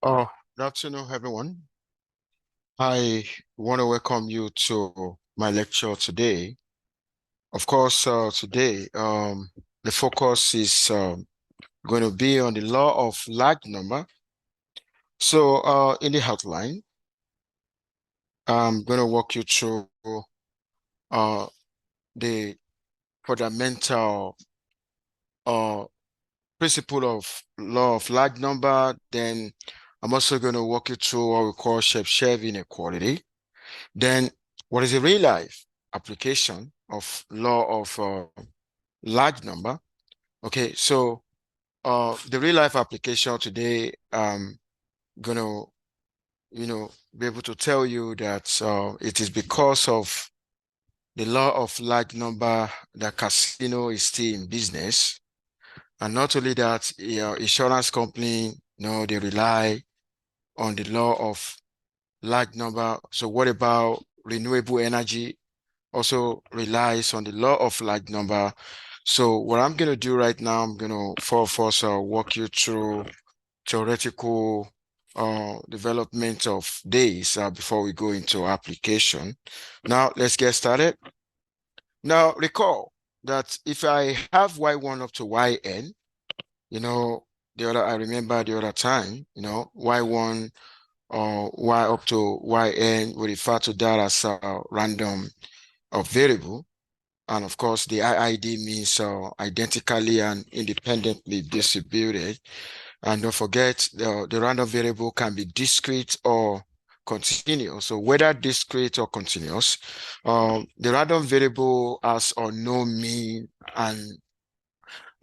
Oh, good afternoon, everyone. I want to welcome you to my lecture today. Of course, today the focus is going to be on the law of large number. So, in the outline, I'm going to walk you through uh, the fundamental uh, principle of law of large number. Then, I'm also going to walk you through what we call Chebyshev inequality. Then what is a real life application of law of large number? Okay, so the real life application today, gonna, be able to tell you that it is because of the law of large number that casino is still in business. And not only that, insurance company, they rely on the law of large number. So what about renewable energy? Also relies on the law of large number. So what I'm going to do right now, I'm going to first walk you through theoretical development of days before we go into application. Now, let's get started. Now, recall that if I have y1 up to yn, I remember the other time, y1 or y up to yn, we refer to that as a random variable. And of course, the IID means identically and independently distributed. And don't forget, the random variable can be discrete or continuous. So whether discrete or continuous, the random variable has unknown mean and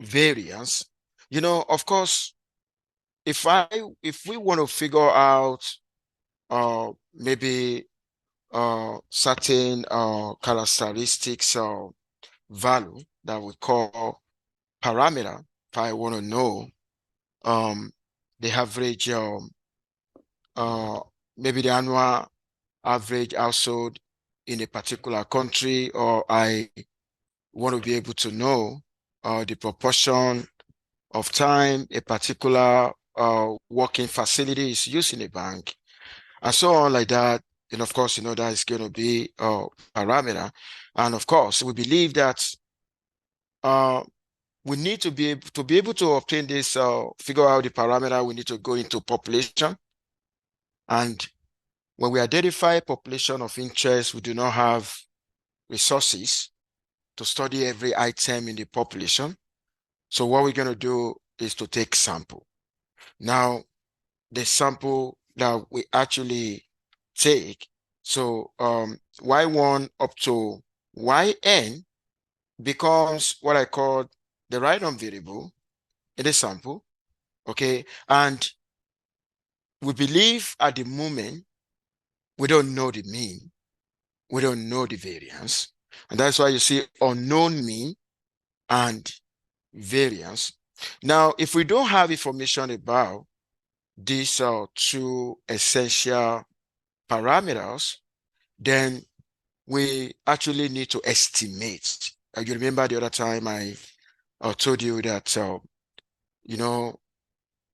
variance. Of course, if we want to figure out maybe certain characteristics value that we call parameter, if I want to know the average uh maybe the annual average household in a particular country, or I want to be able to know the proportion of time a particular working facility is used in a bank, and so on like that. And of course, that is going to be a parameter. And of course, we believe that uh, we need to be able to obtain this, figure out the parameter, we need to go into population. And when we identify population of interest, we do not have resources to study every item in the population. So what we're going to do is to take sample. Now, the sample that we actually take, so y1 up to yn becomes what I call the random variable in the sample. Okay, and we believe at the moment we don't know the mean, we don't know the variance, and that's why you see unknown mean and variance. Now, if we don't have information about these two essential parameters, then we actually need to estimate. You remember the other time I told you that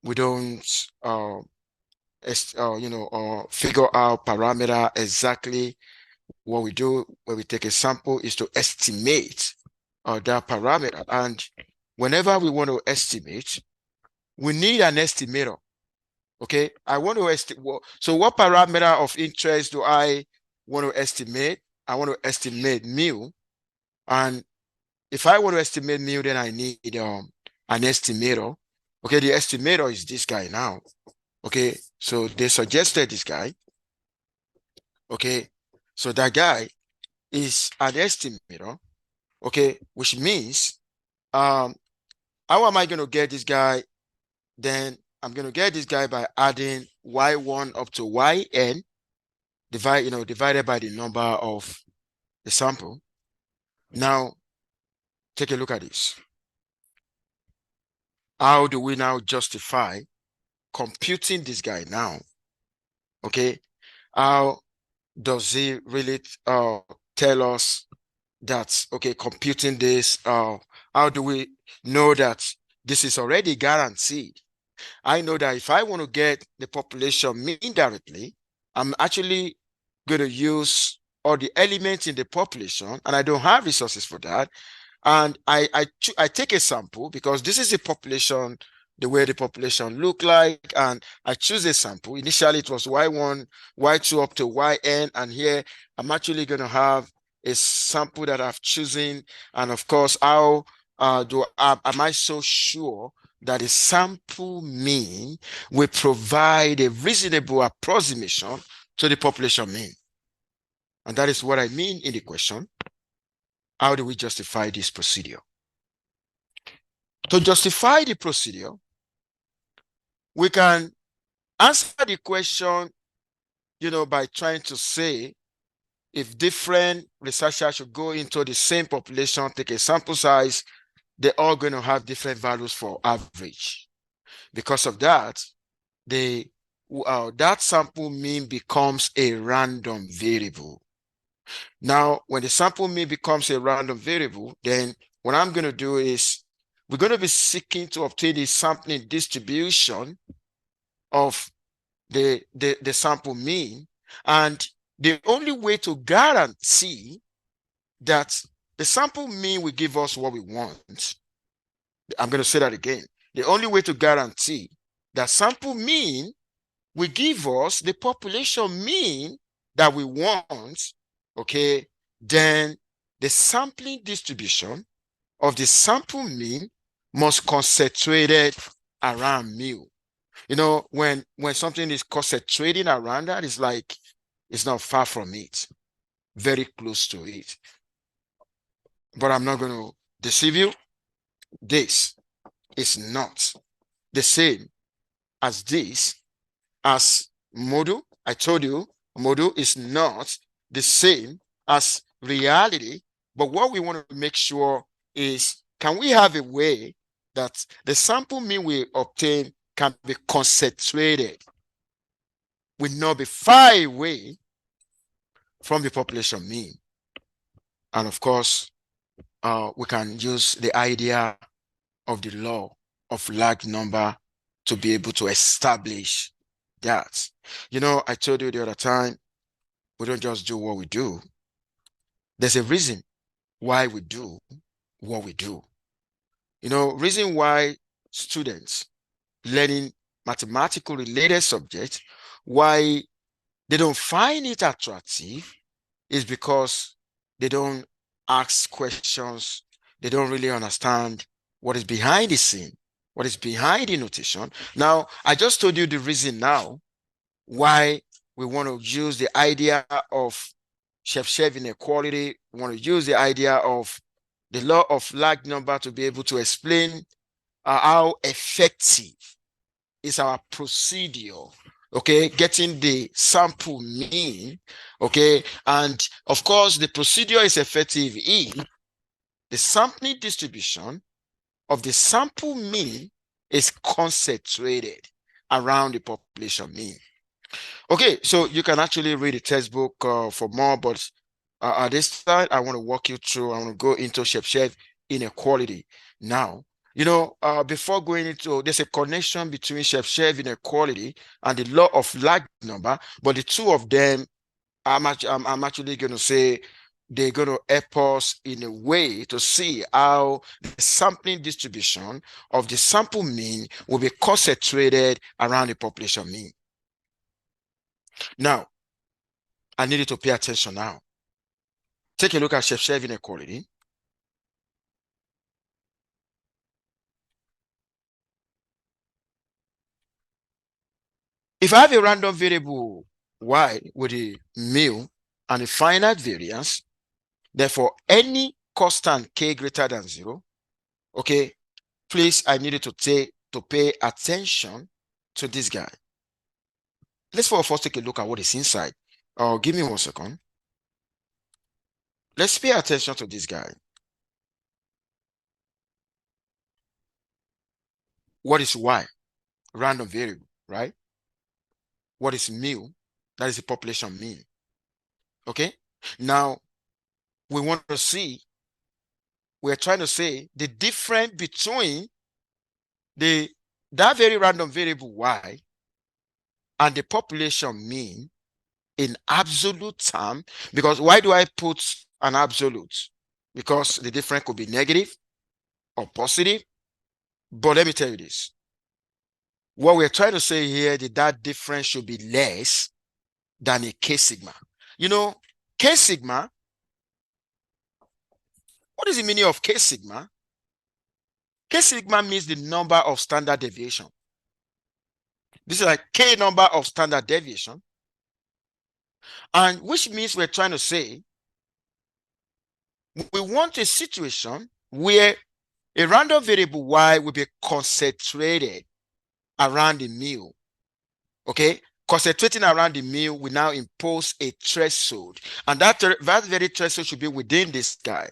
we don't figure out parameter exactly. What we do when we take a sample is to estimate that parameter. And whenever we want to estimate, we need an estimator. Okay, I want to estimate. So what parameter of interest do I want to estimate? I want to estimate mu. And if I want to estimate mu, then I need an estimator. Okay, the estimator is this guy now. Okay, so they suggested this guy. Okay, so that guy is an estimator. Okay, which means how am I going to get this guy? Then I'm going to get this guy by adding y1 up to yn divided by the number of the sample. Now, take a look at this. How do we now justify computing this guy now? Okay, how does he really tell us that, okay, computing this, how do we know that this is already guaranteed? I know that if I want to get the population mean directly, I'm actually going to use all the elements in the population, and I don't have resources for that. And I take a sample because this is the population, the way the population look like, and I choose a sample. Initially, it was Y1, Y2 up to YN, and here I'm actually going to have a sample that I've chosen. And of course, how am I so sure that the sample mean will provide a reasonable approximation to the population mean? And that is what I mean in the question. How do we justify this procedure? To justify the procedure, we can answer the question, by trying to say if different researchers should go into the same population, take a sample size, they're all going to have different values for average. Because of that, that sample mean becomes a random variable. Now, when the sample mean becomes a random variable, then what I'm going to do is we're going to be seeking to obtain the sampling distribution of the sample mean. And the only way to guarantee that the sample mean will give us what we want, I'm going to say that again. The only way to guarantee that sample mean will give us the population mean that we want, okay, then the sampling distribution of the sample mean must concentrated around mu. When something is concentrating around that, it's like it's not far from it, very close to it. But I'm not going to deceive you. This is not the same as this, as model. I told you, model is not the same as reality. But what we want to make sure is, can we have a way that the sample mean we obtain can be concentrated, will not be far away from the population mean? And of course, we can use the idea of the law of large number to be able to establish that. I told you the other time, we don't just do what we do. There's a reason why we do what we do. Reason why students learning mathematical related subjects, why they don't find it attractive, is because they don't ask questions. They don't really understand what is behind the scene, what is behind the notation. Now, I just told you the reason now why we want to use the idea of Chebyshev inequality. We want to use the idea of the law of large number to be able to explain how effective is our procedure, okay, getting the sample mean, okay, and of course the procedure is effective if the sampling distribution of the sample mean is concentrated around the population mean. Okay, so you can actually read the textbook for more, but at this time I want to walk you through. I want to go into Chebyshev inequality now. Before going into, there's a connection between Chebyshev inequality and the law of large number, but the two of them, I'm actually going to say they're going to help us in a way to see how the sampling distribution of the sample mean will be concentrated around the population mean. Now, I need you to pay attention now. Take a look at Chebyshev inequality. If I have a random variable y with a mu and a finite variance, therefore any constant k greater than 0, okay, please, I need you to pay attention to this guy. Let's first take a look at what is inside. Give me 1 second. Let's pay attention to this guy. What is y? Random variable, right? What is mu? That is the population mean. Okay, now we want to see, we're trying to say the difference between the that very random variable y and the population mean in absolute term, because why do I put an absolute? Because the difference could be negative or positive. But let me tell you this. What we're trying to say here is that difference should be less than a K sigma. You know, K sigma, what is the meaning of K sigma? K sigma means the number of standard deviation. This is like K number of standard deviation. And which means we're trying to say we want a situation where a random variable y will be concentrated around the mu. Okay? Concentrating around the mu will now impose a threshold. And that very threshold should be within this guy.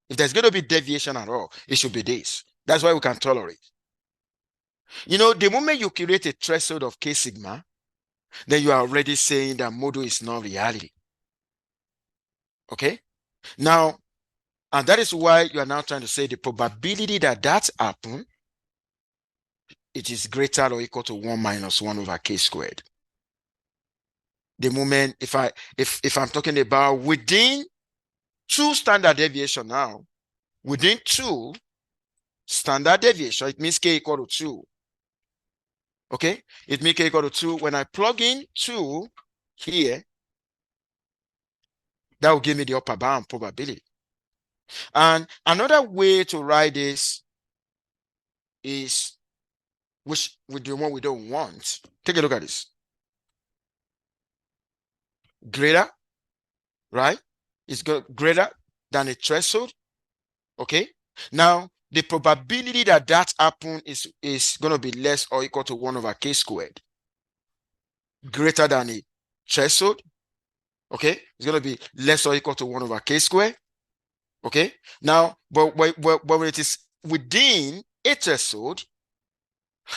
If there's going to be deviation at all, it should be this. That's why we can tolerate. You know, the moment you create a threshold of K sigma, then you are already saying that model is not reality. Okay? Now, and that is why you are now trying to say the probability that that happen, it is greater or equal to 1 minus 1 over K squared. The moment, if I'm talking about within 2 standard deviation now, within 2 standard deviation, it means K equal to 2. Okay? It means K equal to 2. When I plug in 2 here, that will give me the upper bound probability. And another way to write this is, which with the one we don't want. Take a look at this. Greater, right? It's greater than a threshold. Okay? Now, the probability that that happen is going to be less or equal to 1 over K squared. Greater than a threshold. Okay? It's going to be less or equal to 1 over K squared. Okay? Now, but when it is within a threshold,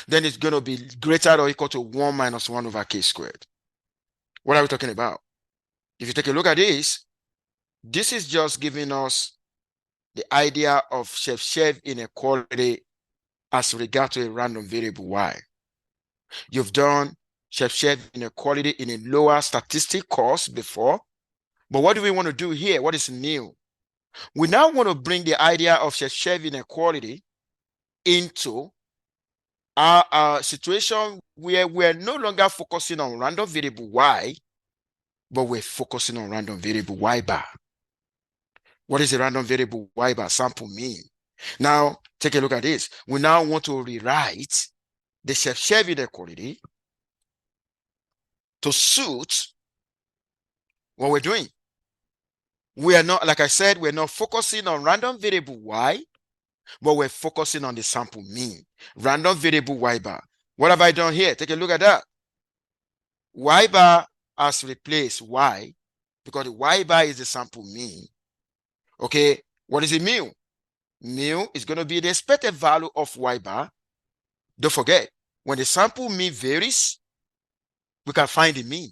then it's going to be greater or equal to 1 minus 1 over K squared. What are we talking about? If you take a look at this is just giving us the idea of Chebyshev inequality as regard to a random variable y. You've done Chebyshev inequality in a lower statistic course before, but what do we want to do here? What is new? We now want to bring the idea of Chebyshev inequality into our situation where we're no longer focusing on random variable y, but we're focusing on random variable y bar. What is a random variable y bar? Sample mean. Now, take a look at this. We now want to rewrite the Chebyshev inequality to suit what we're doing. We are not, like I said, we're not focusing on random variable y, but we're focusing on the sample mean. Random variable y bar. What have I done here? Take a look at that. Y bar has replaced y because the y bar is the sample mean. Okay, what is a mu? Mu is going to be the expected value of y bar. Don't forget, when the sample mean varies, we can find the mean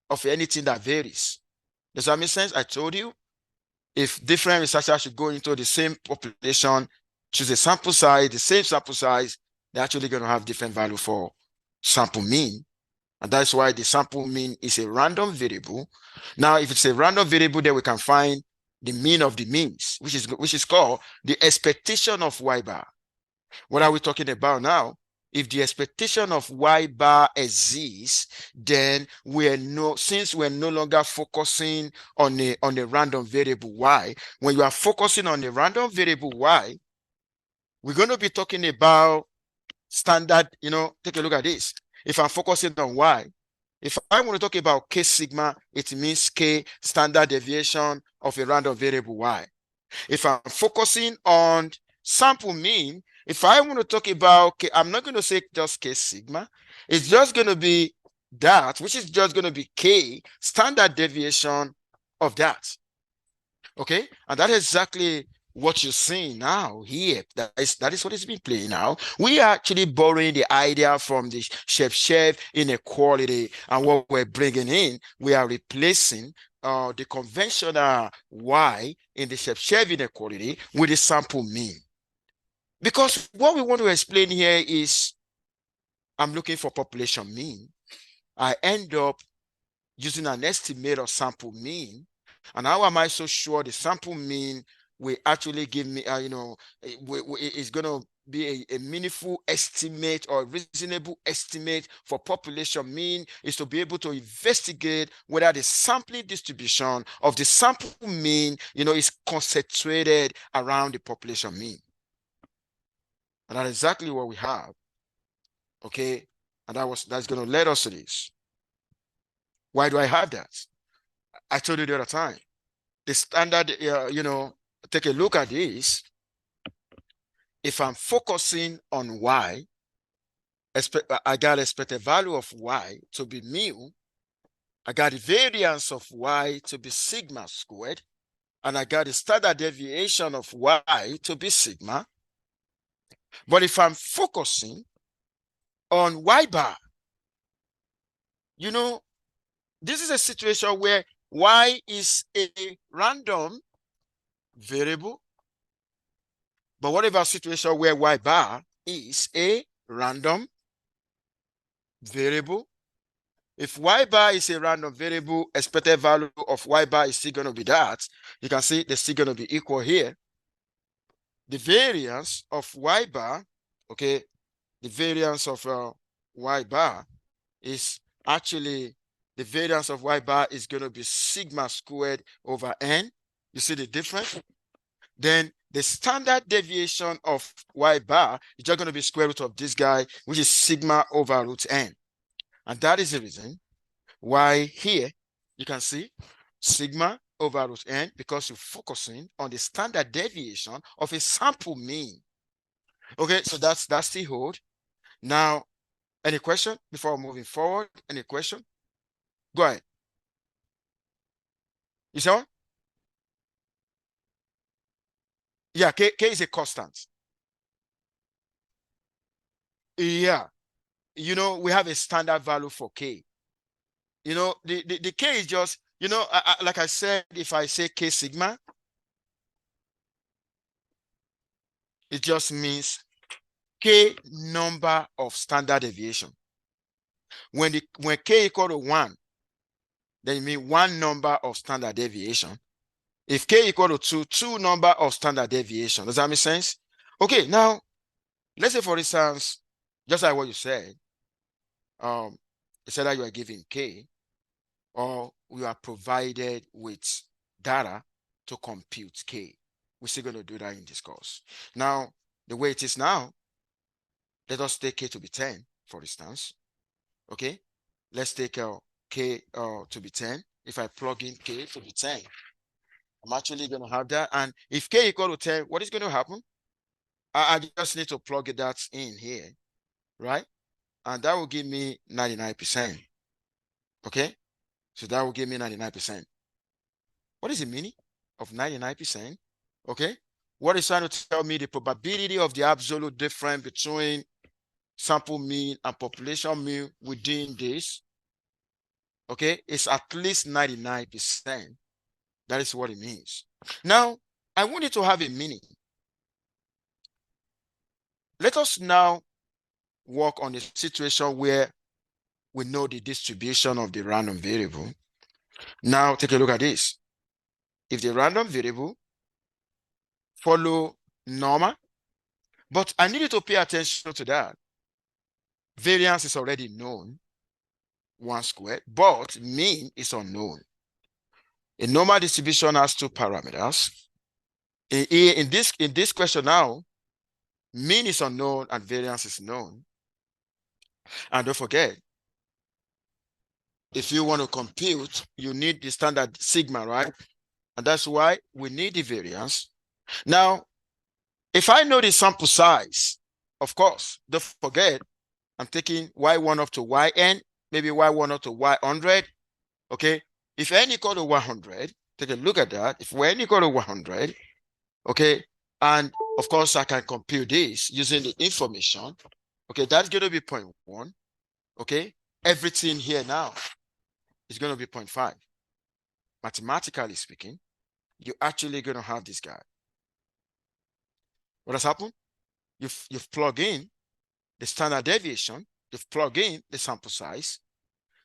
of anything that varies. Does that make sense? I told you, if different researchers should go into the same population, choose a sample size, the same sample size, they're actually going to have different value for sample mean. And that's why the sample mean is a random variable. Now, if it's a random variable, then we can find the mean of the means, which is called the expectation of y bar. What are we talking about now? If the expectation of y bar exists, then since we're no longer focusing on a random variable y, when you are focusing on a random variable y, we're going to be talking about standard, take a look at this. If I'm focusing on y, if I want to talk about K sigma, it means K standard deviation of a random variable y. If I'm focusing on sample mean, if I want to talk about K, I'm not going to say just K sigma. It's just going to be that, which is just going to be K standard deviation of that. Okay? And that is exactly what you're seeing now here. That is what is being playing now. We are actually borrowing the idea from the Chebyshev inequality, and what we're bringing in, we are replacing the conventional y in the Chebyshev inequality with the sample mean. Because what we want to explain here is I'm looking for population mean, I end up using an estimate of sample mean. And how am I so sure the sample mean will actually give me, is going to be a meaningful estimate or reasonable estimate for population mean, is to be able to investigate whether the sampling distribution of the sample mean, is concentrated around the population mean. And that's exactly what we have. Okay. And that's going to lead us to this. Why do I have that? I told you the other time. The standard, take a look at this. If I'm focusing on Y, I got expected value of Y to be mu. I got the variance of Y to be sigma squared. And I got the standard deviation of Y to be sigma. But if I'm focusing on Y bar, this is a situation where Y is a random variable. But what about a situation where Y bar is a random variable? If Y bar is a random variable, expected value of Y bar is still going to be that. You can see they're still going to be equal here. The variance of Y bar, okay, the variance of Y bar is actually, the variance of Y bar is going to be sigma squared over N. You see the difference? Then the standard deviation of Y bar is just going to be square root of this guy, which is sigma over root N. And that is the reason why here you can see sigma over root N, because you're focusing on the standard deviation of a sample mean. Okay, so that's the hold. Now, any question before moving forward? Any question? Go ahead. You say what? Yeah, K is a constant. Yeah, we have a standard value for K. The K is just, like I said, if I say K sigma, it just means K number of standard deviation. When K equal to 1, then you mean one number of standard deviation. If K equal to 2 number of standard deviation. Does that make sense? Okay, now, let's say, for instance, just like what you said, you said that you are giving K, or we are provided with data to compute K. We're still going to do that in this course. Now, the way it is now, let us take K to be 10, for instance. Okay, let's take K to be 10. If I plug in K to be 10, I'm actually going to have that. And if K equal to 10, what is going to happen? I just need to plug that in here, right? And that will give me 99%. Okay, so that will give me 99%. What is the meaning of 99%? Okay, what is trying to tell me? The probability of the absolute difference between sample mean and population mean within this, okay, is at least 99%. That is what it means. Now, I want it to have a meaning. Let us now work on a situation where we know the distribution of the random variable. Now, take a look at this. If the random variable follow normal, but I need you to pay attention to that. Variance is already known, 1 squared, but mean is unknown. A normal distribution has 2 parameters. In this question now, mean is unknown and variance is known. And don't forget, if you want to compute, you need the standard sigma, right? And that's why we need the variance. Now, if I know the sample size, of course, don't forget, I'm taking y1 up to yn, maybe y1 up to y100, okay? If n equal to 100, take a look at that. If n equal to 100, okay, and of course, I can compute this using the information, okay, that's going to be 0.1, okay? Everything here now is going to be 0.5. Mathematically speaking, you're actually going to have this guy. What has happened? You've plugged in the standard deviation You've plugged in the sample size.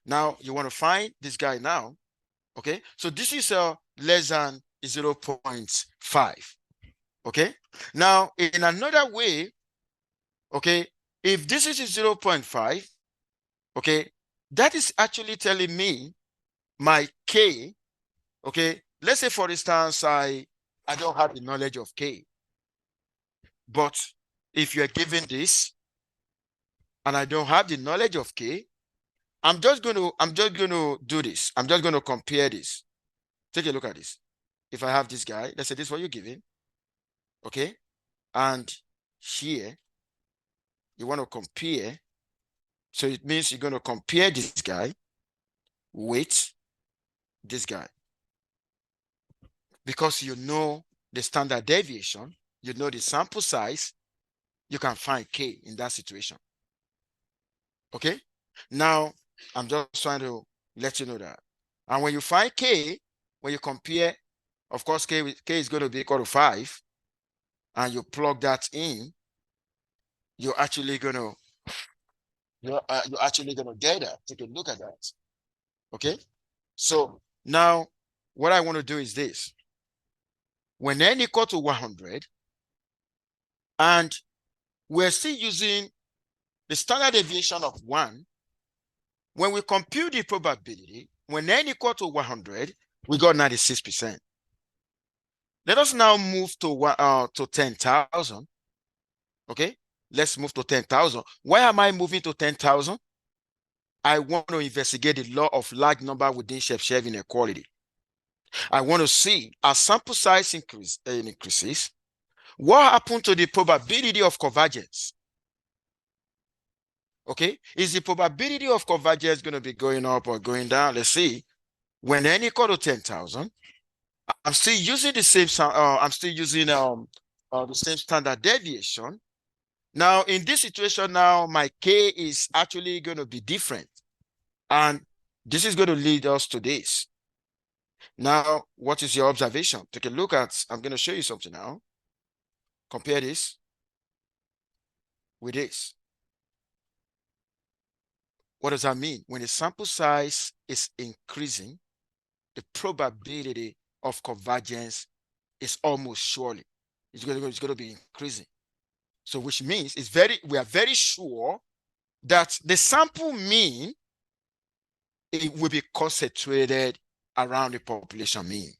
Now you want to find this guy now. Okay, so this is less than 0.5. Okay, now in another way, okay, if this is 0.5, okay, that is actually telling me my K. Okay, let's say for instance, I don't have the knowledge of K, but if you're given this and I don't have the knowledge of K, I'm just going to do this. I'm just going to compare this. Take a look at this. If I have this guy, let's say this is what you're given, okay? And here, you want to compare. So it means you're going to compare this guy with this guy. Because you know the standard deviation, you know the sample size, you can find K in that situation. Okay? Now, I'm just trying to let you know that. And when you find K, when you compare, of course, K is going to be equal to 5, and you plug that in, you're actually going to get that. Take a look at that. Okay? So now, what I want to do is this. When n equal to 100, and we're still using the standard deviation of 1, when we compute the probability, when n equal to 100, we got 96%. Let us now move to 10,000. Okay, let's move to 10,000. Why am I moving to 10,000? I want to investigate the law of large number within Chebyshev inequality. I want to see as sample size increases, what happened to the probability of convergence? Okay, is the probability of convergence going to be going up or going down? Let's see. When n equal to 10,000, I'm still using the same. I'm still using the same standard deviation. Now, in this situation, now my K is actually going to be different, and this is going to lead us to this. Now, what is your observation? Take a look at. I'm going to show you something now. Compare this with this. What does that mean? When the sample size is increasing, the probability of convergence is almost surely it's going to be increasing. So which means we are very sure that the sample mean it will be concentrated around the population mean.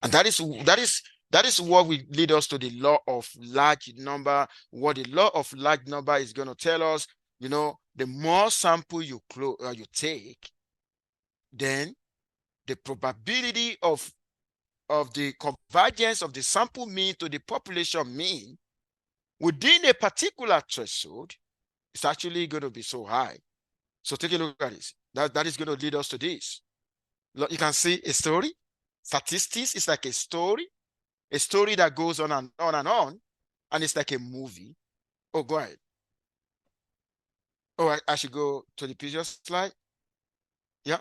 And that is what will lead us to the law of large number. What the law of large number is going to tell us, the more sample you take, then the probability of the convergence of the sample mean to the population mean within a particular threshold is actually going to be so high. So take a look at this. That is going to lead us to this. You can see a story. Statistics is like a story that goes on and on and on, and it's like a movie. Oh, go ahead. Oh, I should go to the previous slide. Yeah.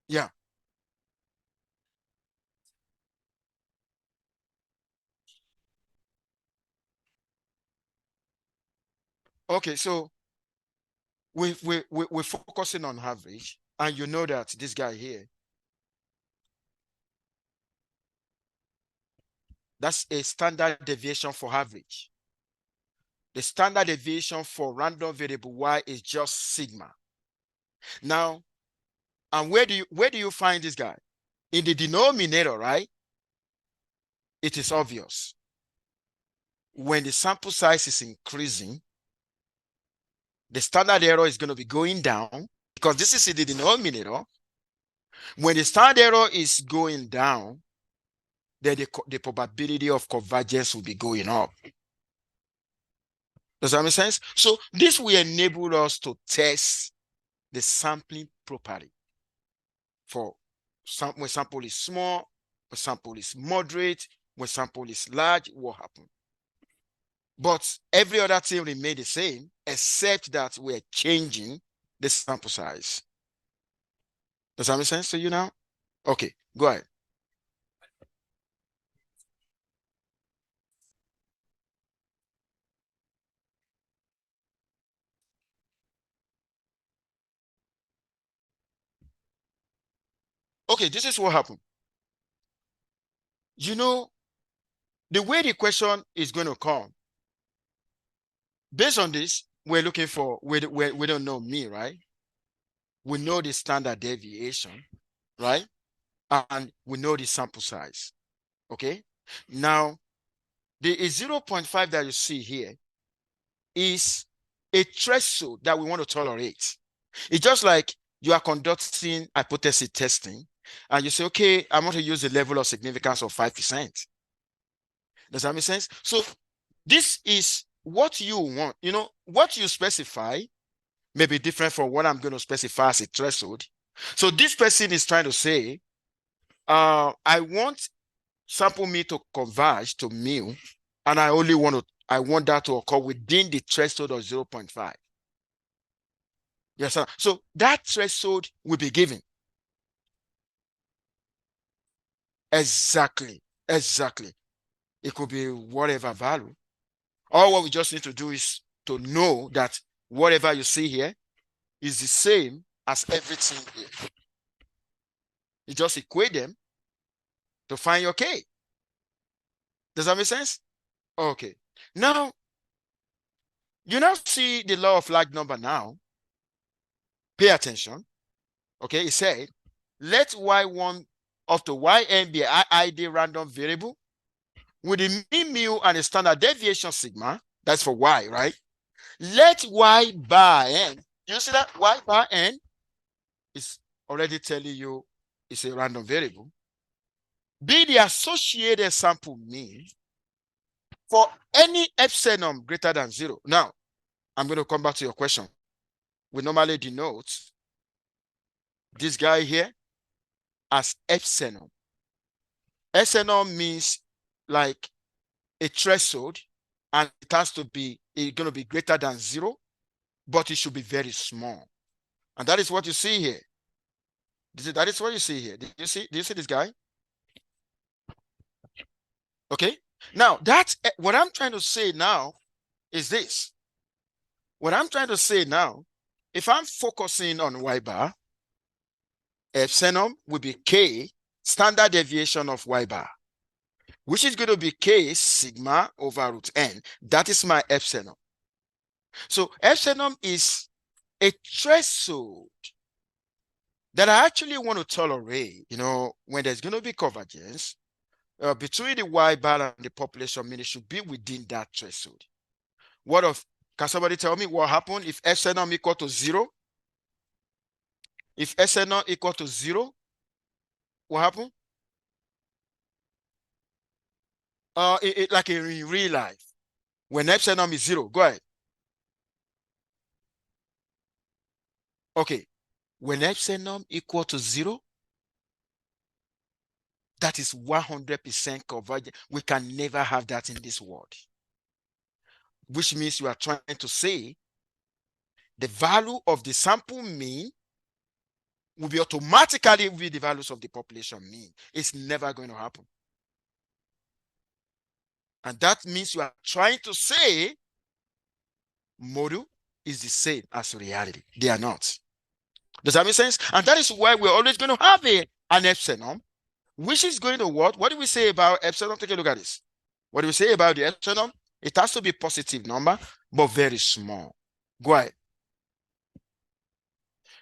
Yeah. Okay, so we're focusing on average, and you know that this guy here, that's a standard deviation for average. The standard deviation for random variable y is just sigma. Now, and where do you find this guy? In the denominator, right? It is obvious. When the sample size is increasing, the standard error is going to be going down because this is in the denominator. When the standard error is going down, then the probability of convergence will be going up. Does that make sense? So this will enable us to test the sampling property for when sample is small, when sample is moderate, when sample is large, what happens? But every other thing remain the same, except that we're changing the sample size. Does that make sense to you now? Okay, go ahead. Okay, this is what happened. You know, the way the question is going to come, based on this, we're looking for, we don't know me, right? We know the standard deviation, right? And we know the sample size, okay? Now, the 0.5 that you see here is a threshold that we want to tolerate. It's just like you are conducting hypothesis testing and you say, okay, I want to use the level of significance of 5%. Does that make sense? So this is what you want. You know, what you specify may be different from what I'm going to specify as a threshold. So this person is trying to say, I want sample mean to converge to mu, and I want that to occur within the threshold of 0.5. Yes, sir. So that threshold will be given. Exactly. Exactly. It could be whatever value. All what we just need to do is to know that whatever you see here is the same as everything here. You just equate them to find your K. Does that make sense? Okay. Now, you now see the law of large number now. Pay attention. Okay, it said, let y1 up to yn be an ID random variable with the mean mu and the standard deviation sigma. That's for y, right? Let y bar n. You see that y bar n is already telling you it's a random variable. Be the associated sample mean for any epsilon greater than 0. Now, I'm going to come back to your question. We normally denote this guy here as epsilon. Epsilon means like a threshold, and it has to be, it's going to be greater than 0, but it should be very small. And that is what you see here. That is what you see here. Do you see this guy? Okay. Now, that's what I'm trying to say now is this. What I'm trying to say now, if I'm focusing on y bar, epsilon will be k standard deviation of y bar, which is going to be k sigma over root n. That is my epsilon. So epsilon is a threshold that I actually want to tolerate, you know, when there's going to be convergence between the y bar and the population mean, it should be within that threshold. Can somebody tell me what happened if epsilon equal to 0? If epsilon equal to 0, what happened? Like in real life, when epsilon is 0, go ahead. Okay, when epsilon equal to 0, that is 100% convergent. We can never have that in this world. Which means you are trying to say the value of the sample mean will be automatically with the values of the population mean. It's never going to happen. And that means you are trying to say model is the same as reality. They are not. Does that make sense? And that is why we're always going to have an epsilon, which is going to what? What do we say about epsilon? Take a look at this. What do we say about the epsilon? It has to be a positive number, but very small. Go ahead.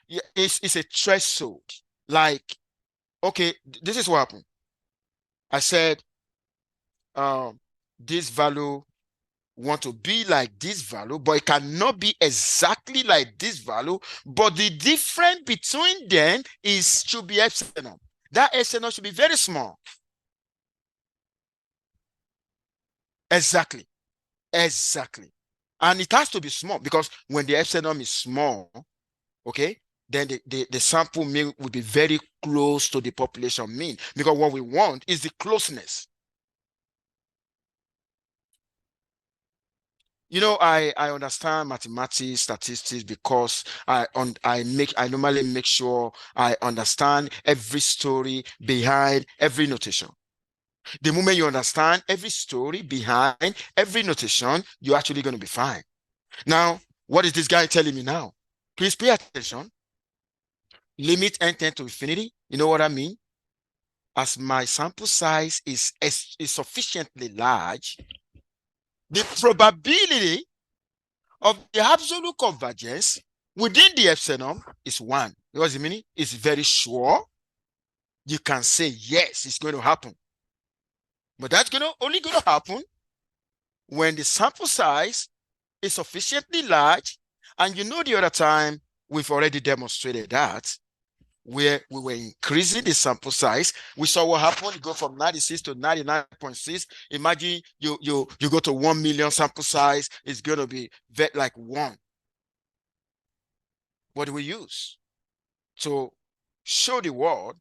Yeah, it's a threshold. Like, okay, this is what happened. I said, this value want to be like this value, but it cannot be exactly like this value. But the difference between them should be epsilon. That epsilon should be very small. Exactly. Exactly. And it has to be small because when the epsilon is small, okay, then the sample mean will be very close to the population mean, because what we want is the closeness. You know, I understand mathematics, statistics, because I normally make sure I understand every story behind every notation. The moment you understand every story behind every notation, you're actually going to be fine. Now, what is this guy telling me now? Please pay attention. limit n tend to infinity. You know what I mean? As my sample size is sufficiently large, the probability of the absolute convergence within the epsilon is 1. What does it mean? It's very sure. You can say, yes, it's going to happen. But that's only going to happen when the sample size is sufficiently large. And you know, the other time, we've already demonstrated that, where we were increasing the sample size. We saw what happened. You go from 96 to 99.6. Imagine you go to 1 million sample size. It's going to be like 1. What do we use to show the world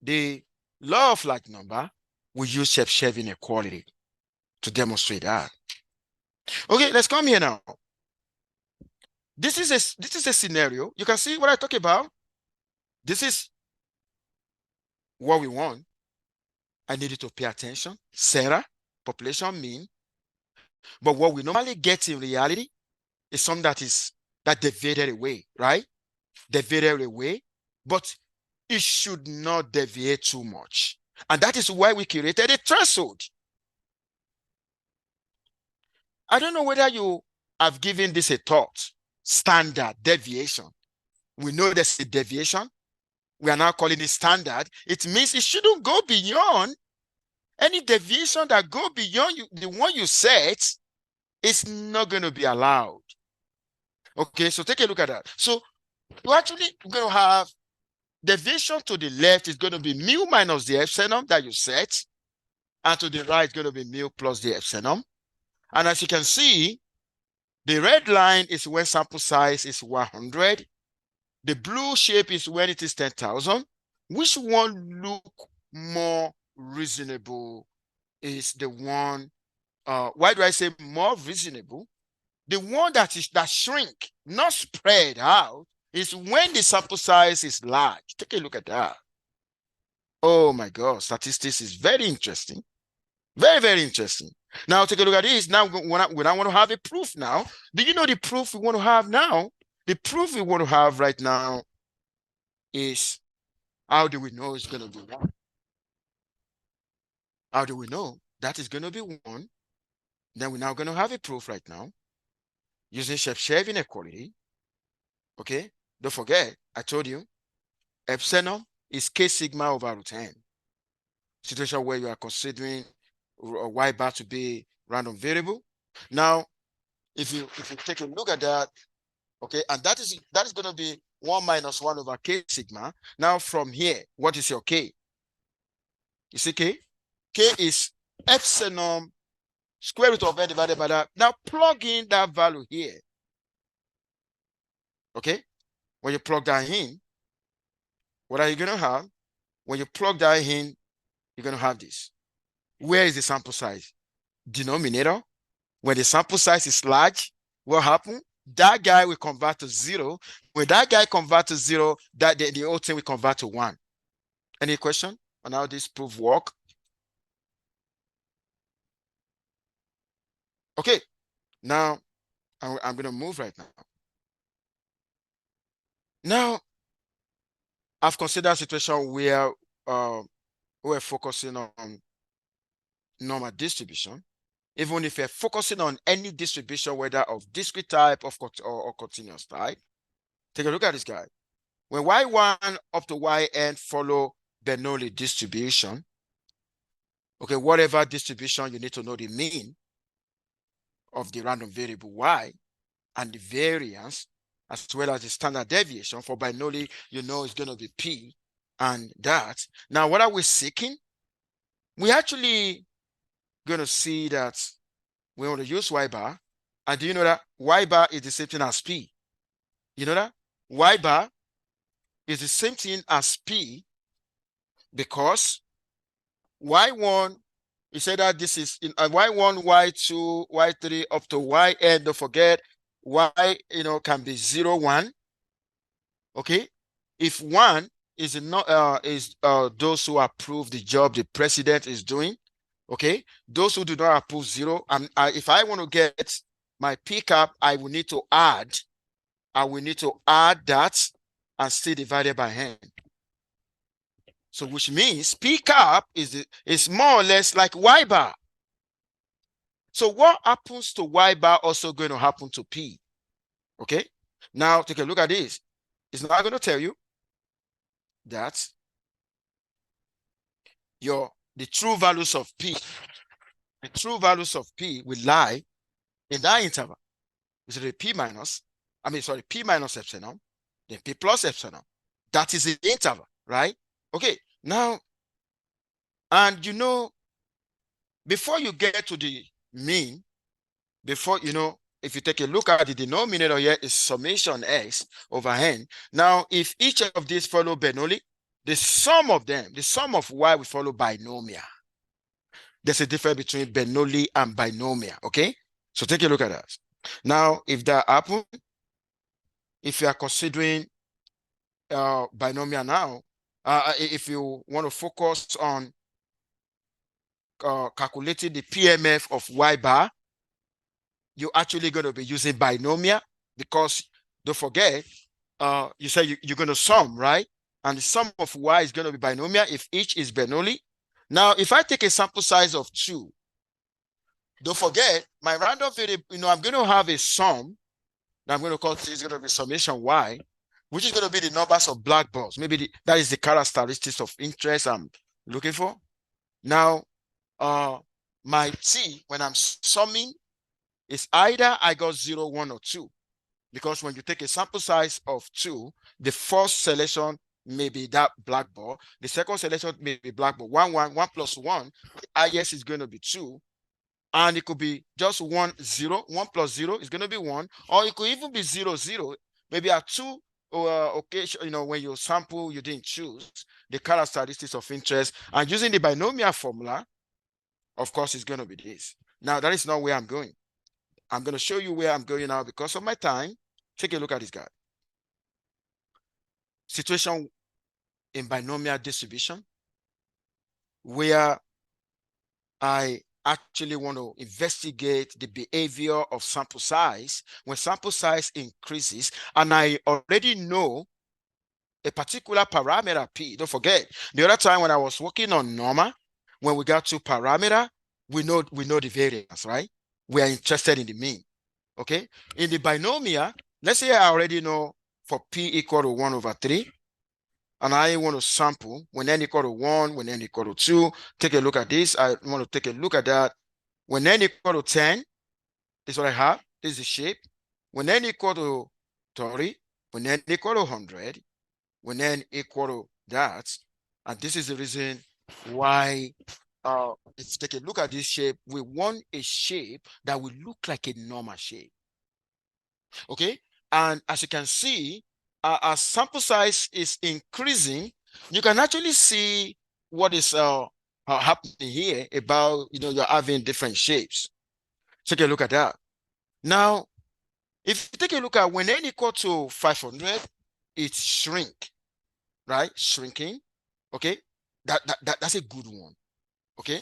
the law of large number? We use Chebyshev inequality to demonstrate that. Okay, let's come here now. This is a scenario. You can see what I talk about. This is what we want. I need you to pay attention. Sarah, population mean. But what we normally get in reality is something that deviated away, right? Deviated away, but it should not deviate too much. And that is why we created a threshold. I don't know whether you have given this a thought. Standard deviation. We know there's a deviation. We are now calling it standard. It means it shouldn't go beyond. Any deviation that go beyond the one you set is not going to be allowed. Okay, so take a look at that. So you're actually going to have deviation to the left is going to be mu minus the epsilon that you set, and to the right is going to be mu plus the epsilon. And as you can see, the red line is when sample size is 100. The blue shape is when it is 10,000. Which one look more reasonable is the one, why do I say more reasonable? The one that shrink, not spread out, is when the sample size is large. Take a look at that. Oh my God, statistics is very interesting. Very, very interesting. Now take a look at this. Now we want to have a proof now. Do you know the proof we want to have now? The proof we want to have right now is, how do we know it's going to be 1? How do we know that is going to be 1? Then we're now going to have a proof right now using Chebyshev inequality. Okay, don't forget, I told you, epsilon is k sigma over root n. Situation where you are considering y bar to be random variable. Now, if you take a look at that, okay, and that is going to be 1 minus 1 over k sigma. Now from here, what is your k? You see k? K is epsilon square root of n divided by that. Now plug in that value here. Okay, when you plug that in, what are you going to have? When you plug that in, you're going to have this. Where is the sample size? Denominator. When the sample size is large, what happens? That guy will convert to 0. When that guy converts to 0, that the whole thing will convert to 1. Any question on how this proof work? Okay, now I'm going to move right now. Now, I've considered a situation where we're focusing on normal distribution. Even if you're focusing on any distribution, whether of discrete type or continuous type. Take a look at this guy. When y1 up to yn follow Bernoulli distribution, okay, whatever distribution, you need to know the mean of the random variable y and the variance, as well as the standard deviation. For Bernoulli, you know it's going to be p and that. Now, what are we seeking? We actually going to see that we want to use y bar. And do you know that y bar is the same thing as p? You know that? Y bar is the same thing as p, because y1, you said that this is in y1, y2, y3 up to yn. Don't forget, y can be 0, 1. Okay, if 1 is not those who approve the job the president is doing, okay, those who do not approve 0, and if I want to get my pickup, I will need to add that and still divided by n. So which means P cap is more or less like Y bar. So what happens to Y bar also going to happen to P? Okay. Now take a look at this. It's not going to tell you that the true values of P, the true values of P will lie in that interval. It's the P minus epsilon, then P plus epsilon. That is the interval, right? Okay. Now, and before you get to the mean, if you take a look at the denominator here is summation x over n. Now, if each of these follow Bernoulli, the sum of them, the sum of y will follow binomial. There's a difference between Bernoulli and binomial, okay? So take a look at that. Now, if that happens, if you are considering binomial now, if you want to focus on calculating the PMF of y bar, you're actually going to be using binomial, because don't forget, you say you're going to sum, right? And the sum of y is going to be binomial if each is Bernoulli. Now, if I take a sample size of 2, don't forget my random variable, I'm going to have a sum that I'm going to call is going to be summation y, which is going to be the numbers of black balls. Maybe that is the characteristics of interest I'm looking for. Now, my t, when I'm summing, is either I got 0, 1, or 2. Because when you take a sample size of 2, the first selection may be that black ball. The second selection may be black ball. 1, 1, 1 plus 1. IS is going to be 2. And it could be just 1, 0. 1 plus 0 is going to be 1. Or it could even be 0, 0. Maybe at 2 occasion, when you sample, you didn't choose the characteristics of interest. And using the binomial formula, of course, it's going to be this. Now, that is not where I'm going. I'm going to show you where I'm going now because of my time. Take a look at this guy. Situation in binomial distribution where I actually want to investigate the behavior of sample size. When sample size increases and I already know a particular parameter P, don't forget, the other time when I was working on normal, when we got to parameter, we know the variance, right? We are interested in the mean. Okay, in the binomial, let's say I already know for P equal to 1 over 3, and I want to sample when n equal to 1, when n equal to 2. Take a look at this. I want to take a look at that. When n equal to 10, this is what I have. This is the shape. When n equal to 30, when n equal to 100, when n equal to that, and this is the reason why if you take a look at this shape, we want a shape that will look like a normal shape. Okay, and as you can see, as sample size is increasing, you can actually see what is happening here about you're having different shapes. Take a look at that. Now, if you take a look at when n equal to 500, it's shrink, right? Shrinking. Okay, that's a good one. Okay,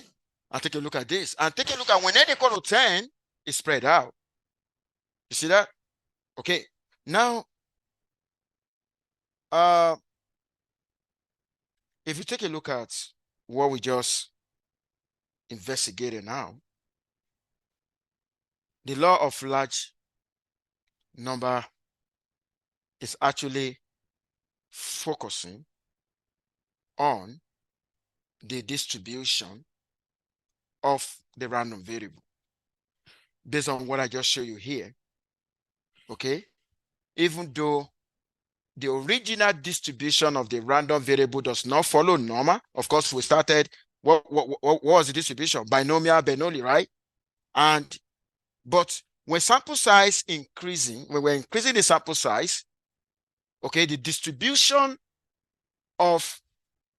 and take a look at this, and take a look at when n equal to 10, it's spread out. You see that? Okay, now if you take a look at what we just investigated now, the law of large number is actually focusing on the distribution of the random variable based on what I just showed you here. Okay, even though the original distribution of the random variable does not follow normal. Of course, we started, what was the distribution? Binomial, Bernoulli, right? But when sample size increasing, when we're increasing the sample size, okay, the distribution of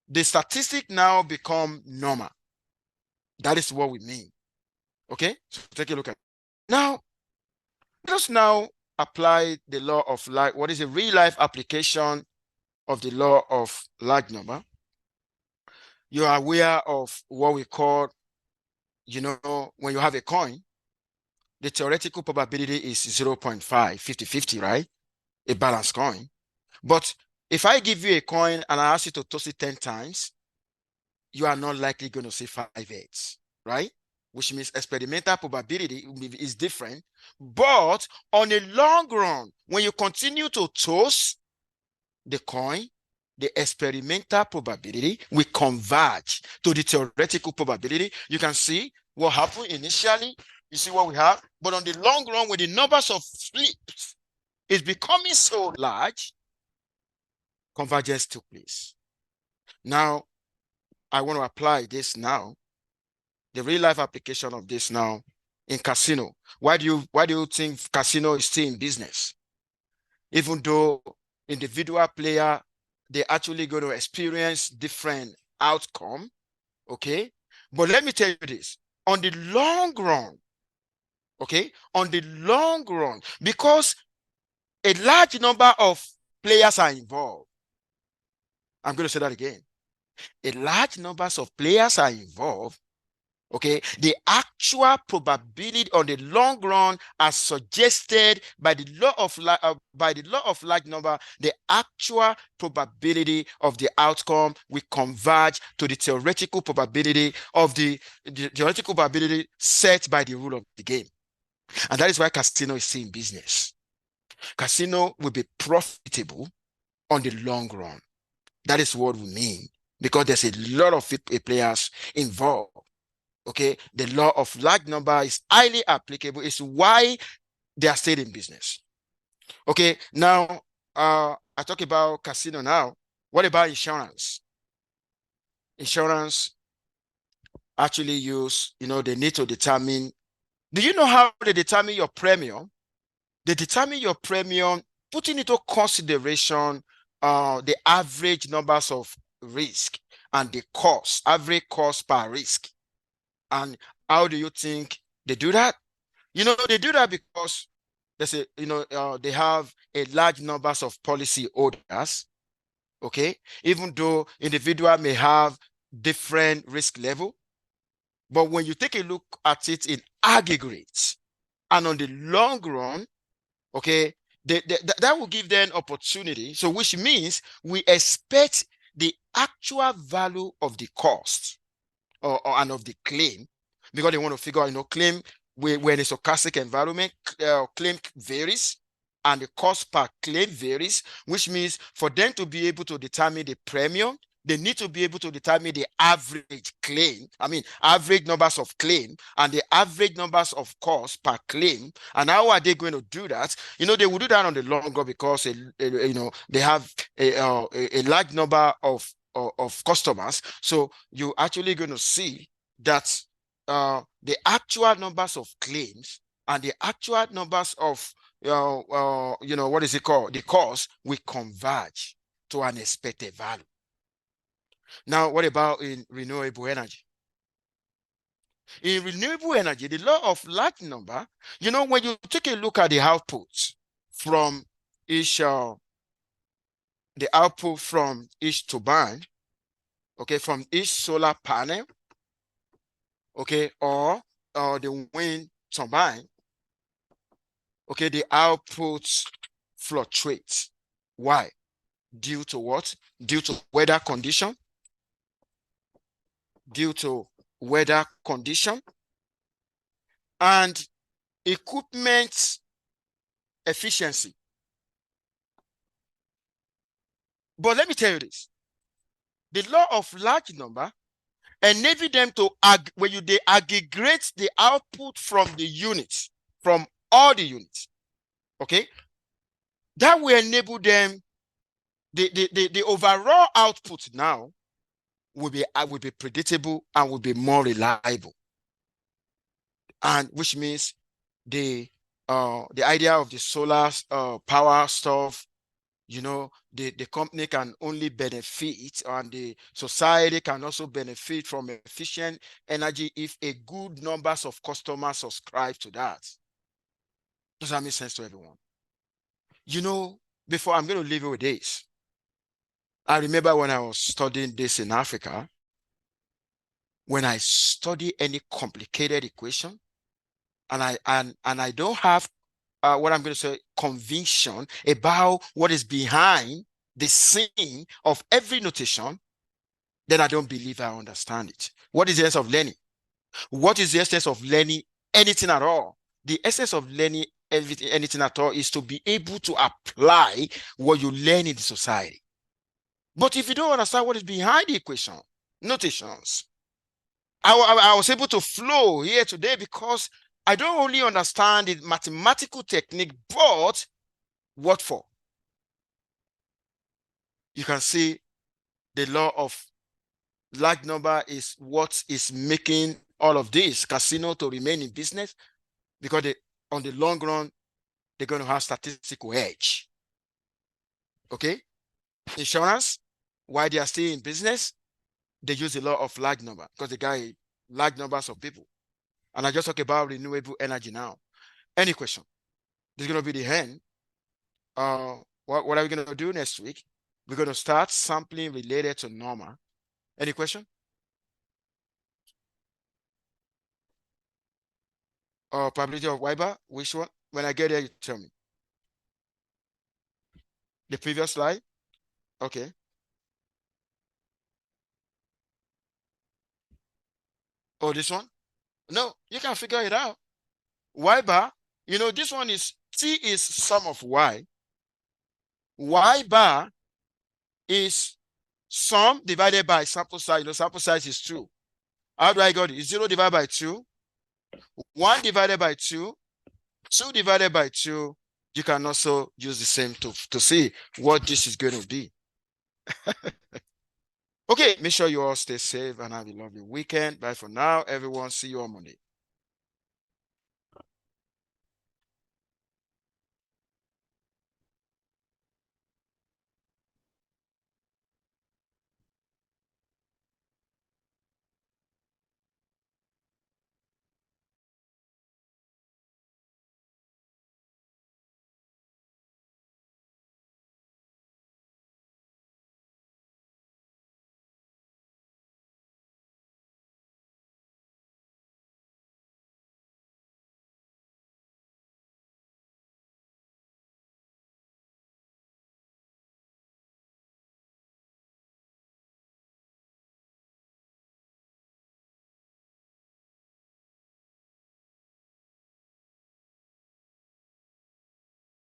the statistic now become normal. That is what we mean. Okay, so take a look at it. Now, let us now apply the law of what is a real life application of the law of large number. You are aware of what we call, when you have a coin, the theoretical probability is 0.5, 50-50, right? A balanced coin. But If I give you a coin and I ask you to toss it 10 times, you are not likely going to see 5 heads, right? Which means experimental probability is different. But on a long run, when you continue to toss the coin, the experimental probability will converge to the theoretical probability. You can see what happened initially. You see what we have. But on the long run, when the numbers of flips is becoming so large, convergence took place. Now, I want to apply this now, the real life application of this now in casino. Why do you think casino is still in business? Even though individual player, they're actually going to experience different outcome, okay? But let me tell you this, on the long run, okay, on the long run, because a large number of players are involved, I'm going to say that again. A large numbers of players are involved, okay, the actual probability on the long run, as suggested by the law of large number, the actual probability of the outcome will converge to the theoretical probability of the theoretical probability set by the rule of the game. And that is why casino is still in business. Casino will be profitable on the long run. That is what we mean, because there's a lot of players involved. Okay, the law of large number is highly applicable. It's why they are still in business. Okay, now I talk about casino now. What about insurance? Insurance actually use, they need to determine. Do you know how they determine your premium? They determine your premium putting into consideration the average numbers of risk and the cost, average cost per risk. And how do you think they do that? They do that because they have a large numbers of policy holders. Okay, even though individual may have different risk level, but when you take a look at it in aggregate and on the long run, okay, that will give them opportunity. So which means we expect the actual value of the cost and of the claim, because they want to figure out, claim when it's a stochastic environment, claim varies and the cost per claim varies, which means for them to be able to determine the premium, they need to be able to determine the average claim. Average numbers of claim and the average numbers of cost per claim. And how are they going to do that? They will do that on the long run because they have a large number of customers. So you're actually going to see that the actual numbers of claims and the actual numbers of what is it called? The cost will converge to an expected value. Now, what about in renewable energy? In renewable energy, the law of large number, when you take a look at the output from each turbine, okay, from each solar panel, okay, or the wind turbine, okay, the outputs fluctuate. Why? Due to what? Due to weather condition. Due to weather condition and equipment efficiency. But let me tell you this. The law of large number enable them to they aggregate the output from the units, from all the units. Okay, that will enable them the overall output now will be predictable and will be more reliable, and which means the idea of the solar power stuff, the company can only benefit and the society can also benefit from efficient energy if a good numbers of customers subscribe to that. Does that make sense to everyone? Before I'm going to leave you with this. I remember when I was studying this in Africa, when I study any complicated equation, and I don't have what I'm going to say conviction about what is behind the scene of every notation, then I don't believe I understand it. What is the essence of learning? What is the essence of learning anything at all? The essence of learning anything at all is to be able to apply what you learn in the society. But if you don't understand what is behind the equation, notations, I was able to flow here today because I don't only understand the mathematical technique, but what for? You can see the law of large number is what is making all of this casino to remain in business, because on the long run, they're going to have statistical edge. Okay? Insurance, why they are still in business, they use the law of large number because they got large numbers of people. And I just talk about renewable energy now. Any question? This is going to be the end. What are we going to do next week? We're going to start sampling related to normal. Any question? Probability of Weiber, which one? When I get there, you tell me. The previous slide? Okay. Oh, this one? No, you can figure it out. Y bar, this one is T is sum of Y. Y bar is sum divided by sample size. Sample size is 2. How do I got it? 0 divided by 2, 1 divided by 2, 2 divided by 2. You can also use the same to see what this is going to be. Okay, make sure you all stay safe and have a lovely weekend. Bye for now, everyone. See you on Monday.